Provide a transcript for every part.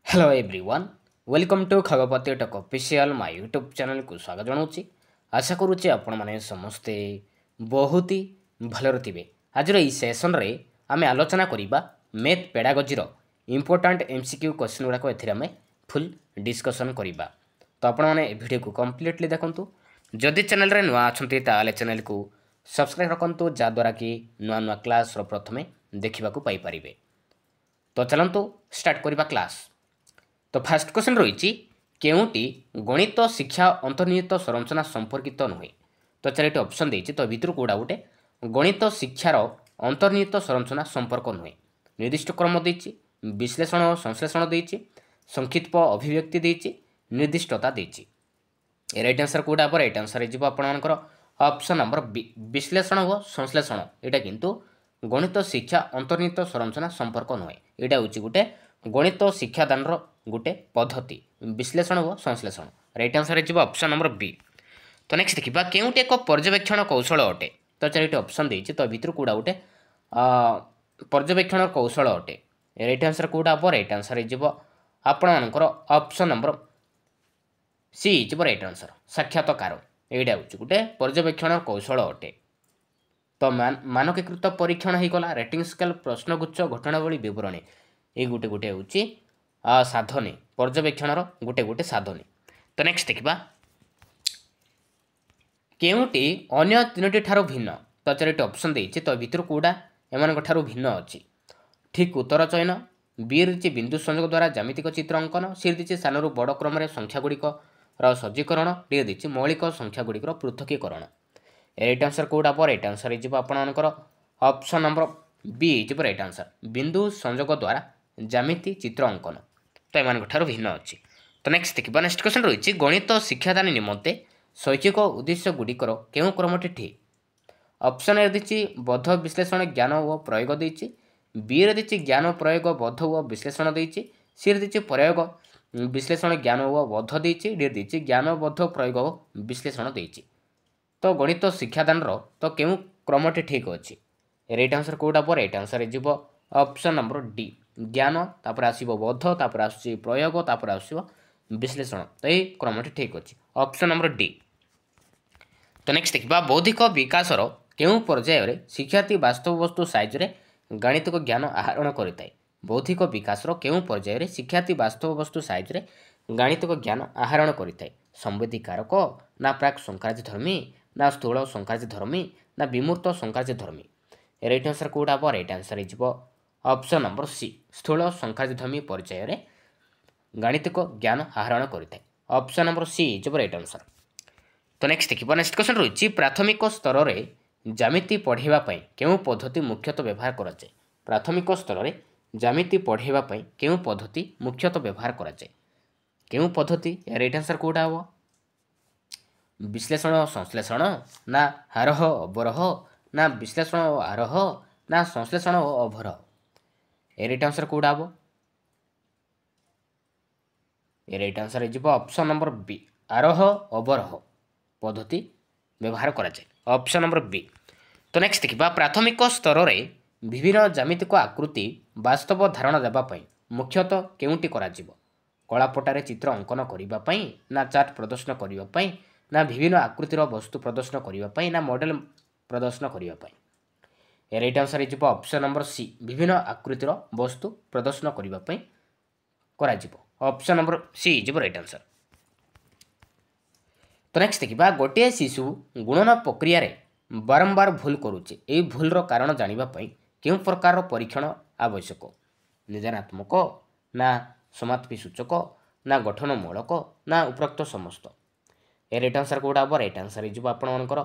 Hello everyone welcome to खगपति टक official my YouTube channel को स्वागत जनाऊँगी। आशा करुच्चे आपण मैंने समस्ते बहुत ही भलर थे। आज सेसन रे आमे आलोचना करिबा math pedagogy important MCQ question गुड़ाक एमें फुल डिस्कसन करिबा। तो आपण मैंने वीडियो को कंप्लीटली देखंतु। जदि चैनल रे नुआ अछंती ताले चैनल को सब्सक्राइब रखंतु जद्वारा कि नुआ नुआ क्लास प्रथमे देखा पाई परिबे। तो चलंतु स्टार्ट करिबा क्लास। तो फास्ट क्वेश्चन रही केउटी गणित शिक्षा अंतर्निहित संरचना संपर्कित नुहे। तो चार ऑप्शन देती तो भितर कौड़ा गोटे गणित शिक्षार अंतर्निहित संरचना संपर्क नुहे। निर्दिष्ट क्रम देती, विश्लेषण और संश्लेषण देती, संक्षिप्त अभिव्यक्ति देती, निर्दिष्टता देती। राइट आंसर कौटा पर राइट आंसर आपर ऑप्शन नंबर बी विश्लेषण और संश्लेषण। यहाँ किंतु गणित शिक्षा अंतर्निहित संरचना संपर्क नुहे। यहाँ हूँ गोटे गणित शिक्षादान गोटे पद्धति विश्लेषण और संश्लेषण। राइट आंसर है ऑप्शन नंबर बी। तो नेक्स्ट देखा केउटे एक पर्यवेक्षण कौशल अटे। तो चार ऑप्शन देती तो भितर कौड़ा गोटे पर्यवेक्षण कौशल अटे। राइट आंसर कौटा हम राइट आंसर आपर option number C right answer साक्षात्कार। यहाँ हूँ गोटे पर्यवेक्षण कौशल अटे। तो मानकीकृत परीक्षण होगा रेटिंग स्केल प्रश्नगुच्छ घटनावली विवरणी ये गोटे गोटे हूँ साधने पर्यवेक्षण गोटे गोटे साधने। तो नेक्स्ट देखा केउटी अन्य तीनोटी ठारू भिन्न। तो चार ऑप्शन देती तो भितर कौड़ा एम भिन्न अच्छी। ठीक उत्तर चयन, बी रही बिंदु संयोग द्वारा ज्यामितिक चित्र अंकन, सी रही सानू बड़ क्रम संख्या गुड़िक सज्जीकरण, डी रही मौलिक संख्या गुड़िकर पृथकीकरण। राइट आंसर कौटा पर राइट आंसर आपर option number B right answer बिंदु संयोग द्वारा ज्यामिति चित्र अंकन। तो एम भिन्न अच्छी। तो नेक्स्ट देखा नेक्स्ट क्वेश्चन रही गणित शिक्षादान निमंते शैक्षिक उद्देश्य गुड़िकर केउं क्रमटी ठीक। ऑप्शन ए दी बोध विश्लेषण ज्ञान व प्रयोग देती, बी दी ज्ञान प्रयोग बोध व विश्लेषण देती, सी दी प्रयोग विश्लेषण ज्ञान व बोध देती, डी दी ज्ञान बोध प्रयोग विश्लेषण देती। तो गणित शिक्षादान तो केउं क्रमटी ठीक अच्छी। राइट आंसर कौटा पर right answer option number D ज्ञान तापर आसो बोध तापर आस प्रयोग तापर आसो विश्लेषण। तो ये क्रमटी ठीक अच्छी ऑप्शन नंबर डी। तो नेक्स्ट देखा बौद्धिक विकासर केउं पर्यायर शिक्षार्थी वास्तव वस्तु साइज गणितिक ज्ञान आहरण करें। बौद्धिक विकासर केउं पर्यायर शिक्षार्थी वास्तव वस्तु साइज गणितिक ज्ञान आहरण करें। संवेदी कारक ना प्राक संकार्य धर्मी ना स्थूल संकार्य धर्मी ना विमूर्त संकार्य धर्मी। राइट आंसर कौटा हम right answer option number C स्थूल संकार्यधर्मी पर्यायर गणितिक ज्ञान आहरण करें। Option number C right answer. तो नेक्स्ट देखा नेक्स्ट क्वेश्चन रही प्राथमिक स्तर में ज्यामिति पढ़ाइवाई केउं पद्धति मुख्यतः व्यवहार कराए। प्राथमिक स्तर में ज्यामिति पढ़ाइवाई केउं पद्धति मुख्यतः व्यवहार कराए। केउं पद्धति राइट आंसर कौटा हम विश्लेषण संश्लेषण ना आरोह अवरोह ना विश्लेषण आरोह ना संश्लेषण अवरोह। राइट आंसर कौटा हम right answer option number B आरोह अवरोह पद्धति व्यवहार कराए ऑप्शन नंबर बी। तो नेक्स्ट देखा प्राथमिक स्तर में विभिन्न ज्यामितिक आकृति वास्तव धारणा देवाई मुख्यतः केउंटी करा कलापटारे चित्र अंकन करने ना चार्ट प्रदर्शन करने ना विभिन्न आकृतिर वस्तु प्रदर्शन करने ना मॉडल प्रदर्शन करने। Right answer option number C विभिन्न आकृतिर वस्तु प्रदर्शन करने option number C right answer. तो नेक्स्ट देखा गोटे शिशु गुणन प्रक्रिया रे बारंबार भूल करुचे यही भूलर कारण जानापी केउं प्रकार परीक्षण आवश्यक। निदानात्मक ना समाप्ति सूचक ना गठनमूलक ना उपरोक्त समस्त। राइट आंसर कौटा हम राइट आंसर आपर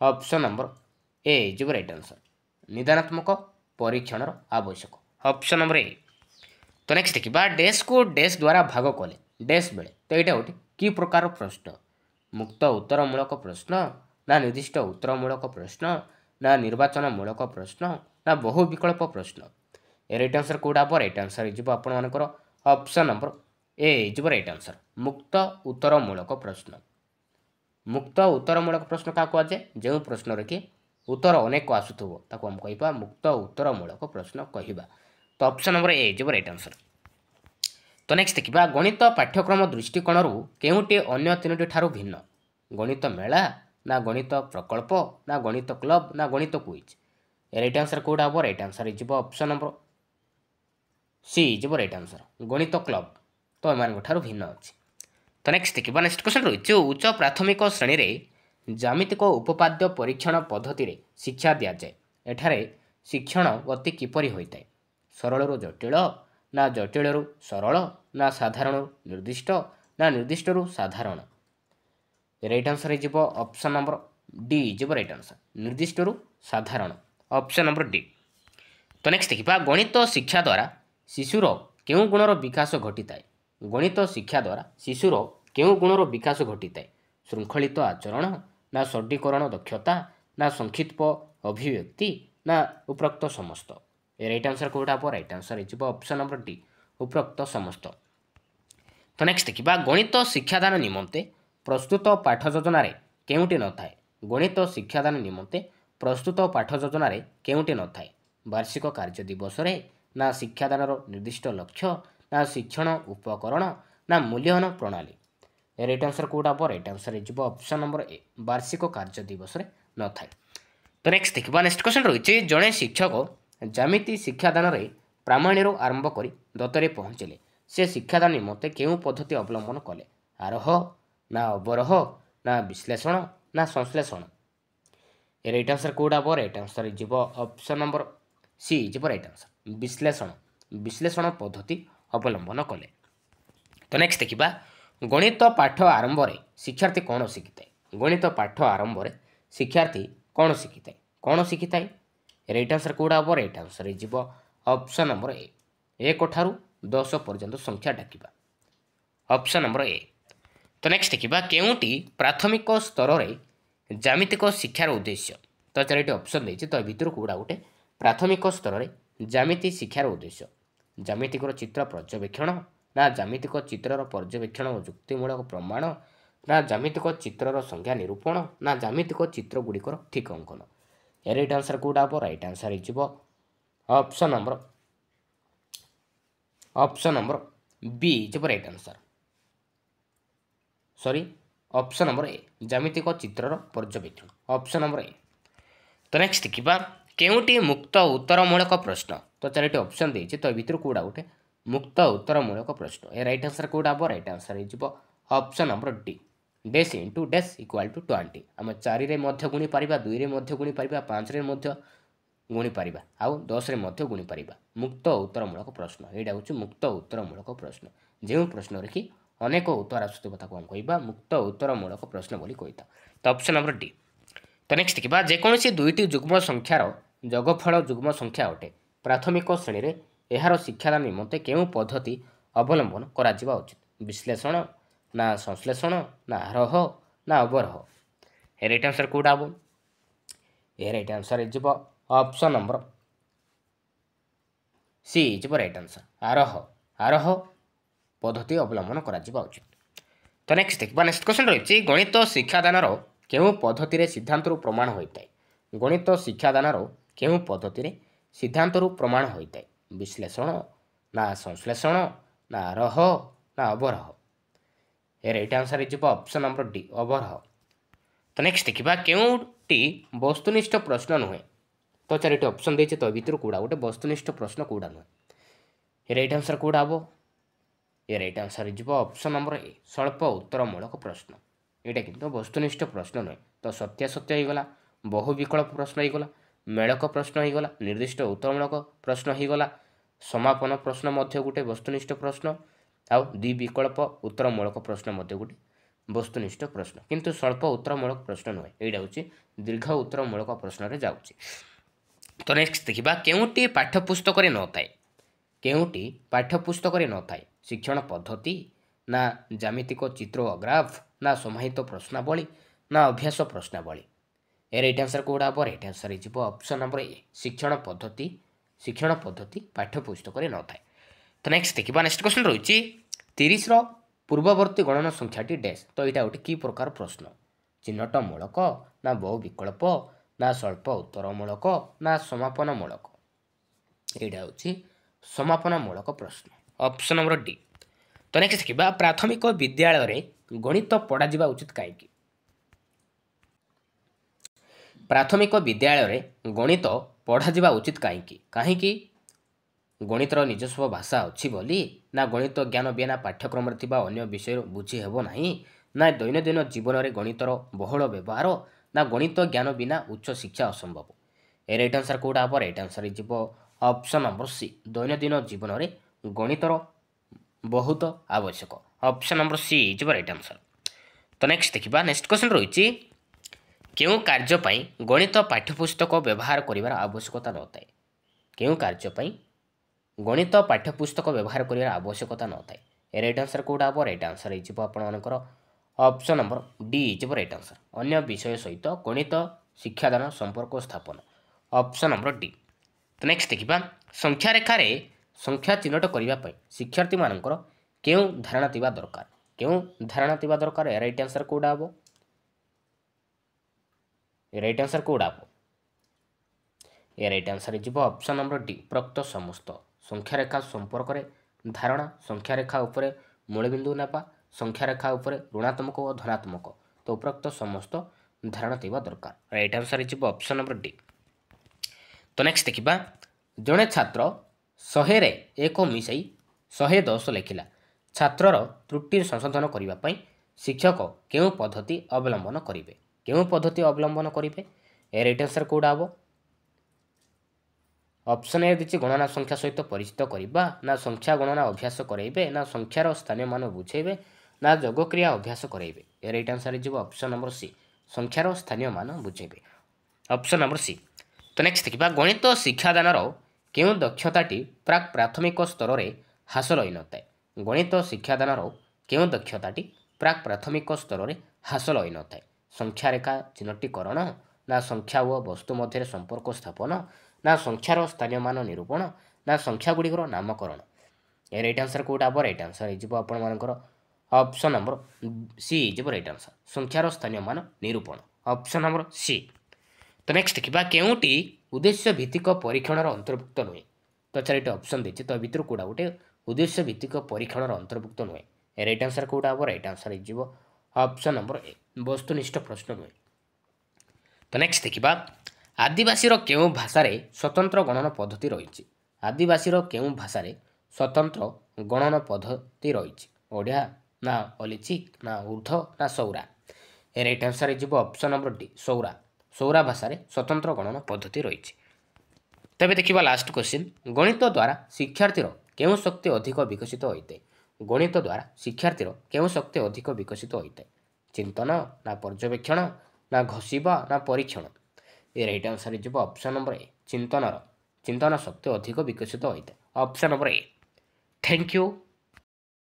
option number A right answer निदानात्मक परीक्षण आवश्यक ऑप्शन नंबर ए। तो नेक्स्ट देखा डैश को डैश द्वारा भाग कले डैश बेले। तो यहाँ गोटे कि प्रकार प्रश्न मुक्त उत्तरमूलक प्रश्न ना निर्दिष्ट उत्तरमूलक प्रश्न ना निर्वाचनमूलक प्रश्न ना बहु विकल्प प्रश्न। राइट आंसर कौटा हम राइट आंसर आपर option number A right answer मुक्त उत्तरमूलक प्रश्न। मुक्त उत्तरमूलक प्रश्न क्या कहुए जो प्रश्न कि उत्तर अनेक आसुव ताको हम कह मुक्त उत्तरमूलक प्रश्न कहवा। तो option number A right answer. तो नेक्स्ट देखा गणित पाठ्यक्रम दृष्टिकोण केउटी अन्य तीनोटी ठारू भिन्न गणित मेला ना गणित प्रकल्प ना गणित क्लब ना गणित क्विज राइट आंसर कौटा हम राइट आंसर हो option number C is right answer गणित क्लब तो एम भिन्न अच्छी। तो नेक्स्ट देखा नेक्स्ट क्वेश्चन रही उच्च प्राथमिक श्रेणी में ज्यामितिक उपपाद्य परीक्षण पद्धति रे शिक्षा दि जाए एठारे शिक्षण गति किपरि होता है सरल जटिल ना जटिल सरल ना साधारण निर्दिष्ट ना निर्दिष्ट साधारण राइट आंसर हो option number D is right answer निर्दिष्ट साधारण ऑप्शन नंबर डी। तो नेक्स्ट देखा गणित शिक्षा द्वारा शिशुर केउं गुणर विकास घटी थाए गणित शिक्षा द्वारा शिशुर केउं गुणर विकास घटी थाए श्रृंखलित आचरण ना सड्डीकरण दक्षता ना संक्षिप्त अभिव्यक्ति ना उपरोक्त समस्त राइट आंसर कौटा हम राइट आंसर हो ऑप्शन नंबर डी उपरोक्त समस्त। तो नेक्स्ट देखा गणित शिक्षादान निमंते प्रस्तुत पाठ योजना केउंटी न थाए गणित शिक्षादान निमंते प्रस्तुत पाठ योजना केउंटी न थाए वार्षिक कार्य दिवस रे ना शिक्षादान निर्दिष्ट लक्ष्य ना शिक्षण उपकरण ना मूल्यवान प्रणाली राइट आंसर कौटा हम राइट आंसर हो ऑप्शन नंबर ए वार्षिक कार्य दिवस न थाए। तो नेक्स्ट देखा नेक्स्ट क्वेश्चन रही जड़े शिक्षक ज्यामिति शिक्षादान में प्रामाण्य आरंभ कर दत्तरे पहुँचले से शिक्षादान निमंते केउं पद्धति अवलंबन कले आरोह ना अवरोह ना विश्लेषण ना संश्लेषण राइट आंसर कौटा हम राइट आंसर हो option number C is right answer विश्लेषण विश्लेषण पद्धति अवलंबन कले। तो नेक्स्ट देखा गणित पाठ आरंभ में शिक्षार्थी कौन शिखी थाए गणित पाठ आरंभ में शिक्षार्थी कौन शिखी थाए राइट आंसर कौटा हम राइट आंसर हो ऑप्शन नंबर ए 1 ठारू 10 पर्यंत संख्या डाकिबा ऑप्शन नंबर ए। तो नेक्स्ट देखा केउंटी प्राथमिक स्तर में ज्यामितिक शिक्षार उद्देश्य तो 4टी ऑप्शन देती तो भितर कौटा गोटे प्राथमिक स्तर में ज्यामिति शिक्षार उद्देश्य ज्यामितिक चित्र पर्यवेक्षण ना ज्यामितिक चित्रर पर्यवेक्षण और युक्तिमूलक प्रमाण ना ज्यामितिक चित्रर संज्ञा निरूपण ना ज्यामितिक चित्र गुड़िकर ठीक अंकन राइट आंसर कौटा हम राइट आंसर हो option number B is right answer sorry option number A ज्यामितिक चित्रर पर्यवेक्षण ऑप्शन नंबर ए। तो नेक्स्ट देखा केउंटी मुक्त उत्तरमूलक प्रश्न तो 4टी ऑप्शन देती तो भितर कौटा गोटे मुक्त उत्तरमूलक प्रश्न ए राइट आंसर कौटा हम राइट आंसर हो ऑप्शन नंबर डी डेस इंटू डेस इक्वाल टू 20 आम 4 रे गुणी पारिबा 2 रे गुणी पारिबा 5 रे गुणी पारिबा आउ 10 रे गुणी पारिबा मुक्त उत्तरमूलक प्रश्न एटा होची मुक्त उत्तरमूलक प्रश्न जो प्रश्न रे कि अनेक उत्तर आसुथिबा ताको हम कहबा मुक्त उत्तरमूलक प्रश्न बोली कहिता तो ऑप्शन नंबर डी। तो नेक्स्ट देखा जेकोसी दुईटी जुग्म संख्यार जगफल जुग्म संख्या अटे प्राथमिक श्रेणी में यार शिक्षादान निमंते केउं पद्धति अवलंबन करा जिबा उचित विश्लेषण ना संश्लेषण ना आरोह ना अवरोह राइट आंसर कौटा हम राइट आंसर हो option number C is right answer आरोह आरोह पद्धति अवलंबन करा जिबा उचित। तो नेक्स्ट देखा नेक्स्ट क्वेश्चन रही गणित शिक्षादान केउं पद्धति सिद्धांत प्रमाण होता है गणित शिक्षादान केउं पद्धति सिद्धांत प्रमाण होता है विश्लेषण ना संश्लेषण ना आरोह ना अवरोह राइट आंसर हो ऑप्शन नंबर डी अवरोह। तो नेक्स्ट देखा केउंटी वस्तुनिष्ठ प्रश्न नुहे तो 4टी ऑप्शन देते तो भितर कौटा गोटे वस्तुनिष्ठ प्रश्न कौटा नुहे राइट आंसर कौटा हम राइट आंसर हो ऑप्शन नंबर ए स्वल्प उत्तरमूलक प्रश्न यहाँ किंतु वस्तुनिष्ठ प्रश्न नुहे तो सत्य सत्य होगला बहु विकल्प प्रश्न होगला मेलक प्रश्न होगला निर्दिष्ट उत्तरमूलक प्रश्न होगला समापन प्रश्न मध्य गोटे वस्तुनिष्ठ प्रश्न आउ द्विविकल्प उत्तरमूलक प्रश्न मध्य गोटे वस्तुनिष्ठ प्रश्न किंतु स्वल्प उत्तरमूलक प्रश्न नुहे यहाँ हूँ दीर्घ उत्तरमूलक प्रश्न जाऊँगी। तो नेक्स्ट देखा केउंटी पाठ्यपुस्तक न थाए केउंटी पाठ्यपुस्तक न थाए शिक्षण पद्धति ना ज्यामितिक चित्र ग्राफ ना समाहित प्रश्नावली ना अभ्यास प्रश्नावली राइट आंसर कौटा हम राइट आंसर हो ऑप्शन नंबर ए शिक्षण पद्धति पाठ्यपुस्तक न थाए। तो नेक्स्ट देखा नेक्स्ट क्वेश्चन रही 30 पूर्ववर्ती गणन संख्याटी डैश तो यहाँ गोटे कि प्रकार प्रश्न चिन्हटमूलक ना बहु विकल्प ना स्वल्प उत्तरमूलक ना समापनमूलक यहाँ हूँ समापनमूलक प्रश्न ऑप्शन नंबर डी। तो नेक्स्ट देखिबा प्राथमिक विद्यालय रे गणित पढ़ा उचित कहीं। प्राथमिक विद्यालय रे गणित पढ़ा उचित कहीं कहीं गणितर निजस्व भाषा अच्छी बोली ना गणित ज्ञान बिना पाठ्यक्रम अन्य विषय बुझी हेब नहीं ना दैनंदिन जीवन में गणितर बहुल व्यवहार ना गणित ज्ञान बिना उच्च शिक्षा असंभव। ए राइट आंसर कौटा हम राइट आंसर जीव ऑप्शन नंबर सी दैनंदिन जीवन में गणितर बहुत आवश्यक। ऑप्शन नंबर सी जीव राइट आंसर। तो नेक्स्ट देखिबा नेक्स्ट क्वेश्चन रही क्यों कार्य गणित पाठ्यपुस्तक व्यवहार करार आवश्यकता नए। क्यों कार्य गणित पाठ्यपुस्तक व्यवहार करार आवश्यकता नए। राइट आंसर कौटा हम राइट आंसर आपर option number D is right answer अन्य विषय सहित गणित शिक्षादान संपर्क स्थापन। Option number D. तो नेक्स्ट देखिबा संख्या रेखार संख्या चिन्हट करने शिक्षार्थी मानकर क्यों धारणा थिबा दरकार। क्यों धारणा थिबा दरकार। राइट आंसर कौटा हम राइट आंसर कौटा हम राइट आंसर जीव ऑप्शन नंबर डी प्रक्त समस्त संख्या रेखा संपर्क में धारणा संख्या रेखा उपरे मूलबिंदु नापा संख्या रेखा उपरे ऋणात्मक और धनात्मक तो उपरोक्त समस्त धारणा थिबा दरकार। राइट आंसर जीव ऑप्शन नंबर डी। तो नेक्स्ट देखिबा जड़े छात्र 100 रे 1 मिसई 110 लिखिला छात्रर त्रुटि संशोधन करने शिक्षक केउं पद्धति अवलंबन करेंगे। केउं पद्धति अवलंबन करेंगे। ए राइट आंसर कौटा हम ऑप्शन ए दी गणना संख्या सहित परिचित करवा ना संख्या गणना अभ्यास कराइबे ना संख्यार स्थानीय मान बुझेबे ना जोगक्रिया अभ्यास कराइबे। ए राइट आंसर जीव ऑप्शन नंबर सी संख्यार स्थानीय मान बुझेबे। Option number C. तो नेक्स्ट देखिबा गणित शिक्षादानर केउं दक्षताटी प्राक प्राथमिक स्तर में हासिल होई नथाय। गणित शिक्षादानर केउं दक्षताटी प्राक प्राथमिक स्तर में हासिल होई नथाय। संख्या रेखा चिन्हटीकरण ना संख्या व वस्तु मध्य संपर्क स्थापन ना संख्यार स्थानीय मान निरूपण ना संख्या गुड़िकर नामकरण। ए राइट आंसर कौटा हम राइट आंसर हो आपर ऑप्शन नंबर सी हो राइट आंसर संख्यार स्थानीय मान निरूपण। Option number C. तो नेक्स्ट देखिबा केउंटी उद्देश्य भित्तिक परीक्षण अंतर्भुक्त नुहे। तो 4टी ऑप्शन देछि तो भितर कोडा गोटे उद्देश्य भित्तिक परीक्षण अंतर्भुक्त नुहे। ए राइट आंसर कौटा हम राइट आंसर हो ऑप्शन नंबर ए वस्तुनिष्ठ प्रश्न नुहे। तो नेक्स्ट देखिबा आदिवासी केउं भाषा रे स्वतंत्र गणन पद्धति रही। आदिवासी केउं भाषा रे स्वतंत्र गणन पद्धति रही। ओडिया ना अलिचिक ना उर्ध ना सौरा। ए राइट आंसर जीव ऑप्शन नंबर डी सौरा। सौरा भाषा रे स्वतंत्र गणन पद्धति रही। तेबे देखिबा लास्ट क्वेश्चन गणित द्वारा शिक्षार्थीर केउं शक्ति अधिक विकसित होइते। गणित द्वारा शिक्षार्थीर केउं शक्ति अधिक विकसित होइते। चिंतन ना पर्यवेक्षण ना घोषिबा ना परीक्षण। ए राइट आंसर जीव ऑप्शन नंबर ए चिंतन शक्ति अधिक विकसित होता है। Option number A. Thank you.